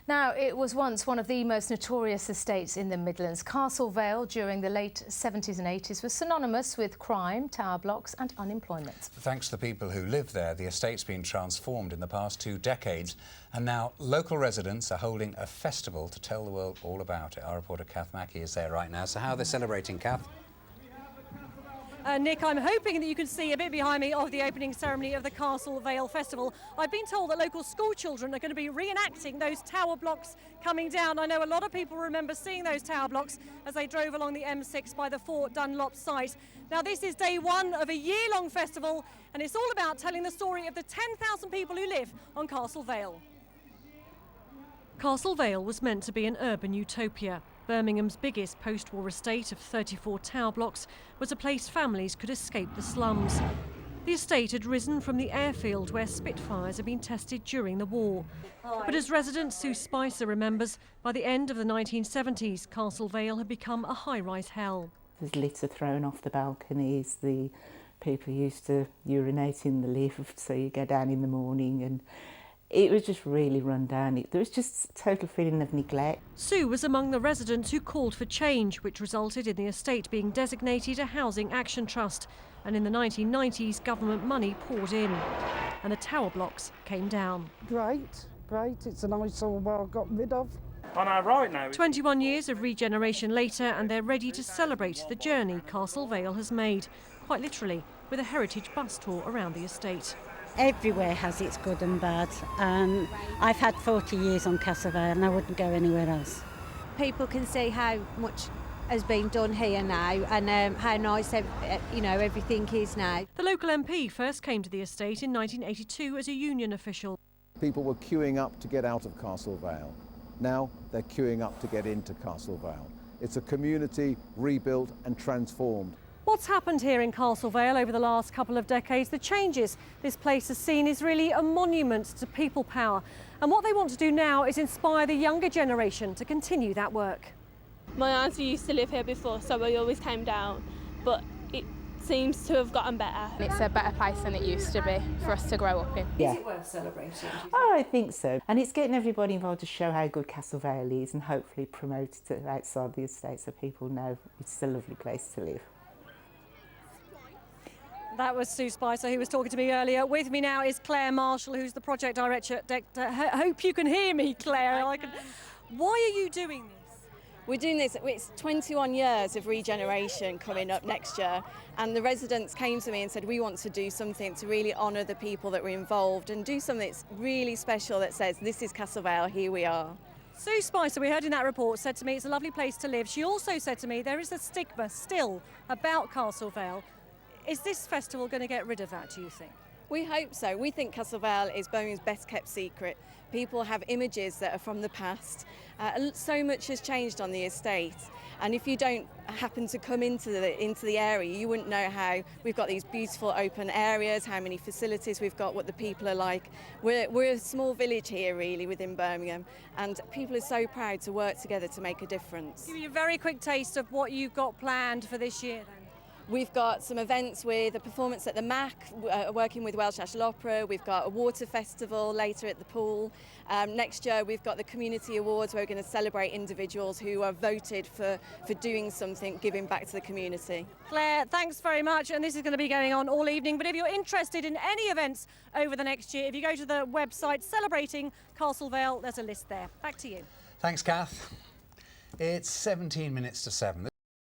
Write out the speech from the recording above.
Now, it was once one of the most notorious estates in the Midlands. Castle Vale during the late 70s and 80s was synonymous with crime, tower blocks and unemployment. Thanks to the people who live there, the estate's been transformed in the past 2 decades, and now local residents are holding a festival to tell the world all about it. Our reporter Kath Mackey is there right now. So how are they celebrating, Kath? Nick, I'm hoping that you can see a bit behind me of the opening ceremony of the Castle Vale Festival. I've been told that local school children are going to be reenacting those tower blocks coming down. I know a lot of people remember seeing those tower blocks as they drove along the M6 by the Fort Dunlop site. Now, this is day one of a year-long festival, and it's all about telling the story of the 10,000 people who live on Castle Vale. Castle Vale was meant to be an urban utopia. Birmingham's biggest post-war estate of 34 tower blocks was a place families could escape the slums. The estate had risen from the airfield where Spitfires had been tested during the war. But as resident Sue Spicer remembers, by the end of the 1970s, Castle Vale had become a high-rise hell. There's litter thrown off the balconies, the people used to urinate in the lift, so you go down in the morning, and it was just really run down. There was just a total feeling of neglect. Sue was among the residents who called for change, which resulted in the estate being designated a housing action trust. And in the 1990s, government money poured in, and the tower blocks came down. Great. It's an eyesore well got rid of. On our right now. 21 years of regeneration later, and they're ready to celebrate the journey Castle Vale has made, quite literally, with a heritage bus tour around the estate. Everywhere has its good and bad. I've had 40 years on Castle Vale and I wouldn't go anywhere else. People can see how much has been done here now and how nice everything is now. The local MP first came to the estate in 1982 as a union official. People were queuing up to get out of Castle Vale. Now they're queuing up to get into Castle Vale. It's a community rebuilt and transformed. What's happened here in Castle Vale over the last couple of decades, the changes this place has seen is really a monument to people power. And what they want to do now is inspire the younger generation to continue that work. My auntie used to live here before, so we always came down, but it seems to have gotten better. It's a better place than it used to be for us to grow up in. Yeah. Is it worth celebrating? Oh, I think so. And it's getting everybody involved to show how good Castle Vale is and hopefully promote it outside the estate so people know it's a lovely place to live. That was Sue Spicer who was talking to me earlier. With me now is Claire Marshall, who's the project director. Hope you can hear me, Claire. Why are you doing this? We're doing this, it's 21 years of regeneration coming up next year, and the residents came to me and said we want to do something to really honour the people that were involved and do something that's really special that says this is Castle Vale, here we are. Sue Spicer, we heard in that report, said to me it's a lovely place to live. She also said to me there is a stigma still about Castle Vale. Is this festival going to get rid of that, do you think? We hope so. We think Castle Vale is Birmingham's best kept secret. People have images that are from the past. So much has changed on the estate, and if you don't happen to come into the area, you wouldn't know how we've got these beautiful open areas, how many facilities we've got, what the people are like. We're a small village here really within Birmingham, and people are so proud to work together to make a difference. Give me a very quick taste of what you've got planned for this year then. We've got some events with a performance at the MAC, working with Welsh National Opera. We've got a water festival later at the pool. Next year we've got the Community Awards where we're going to celebrate individuals who are voted for doing something, giving back to the community. Claire, thanks very much, and this is going to be going on all evening, but if you're interested in any events over the next year, if you go to the website Celebrating Castle Vale, there's a list there. Back to you. Thanks, Kath. It's 17 minutes to 7.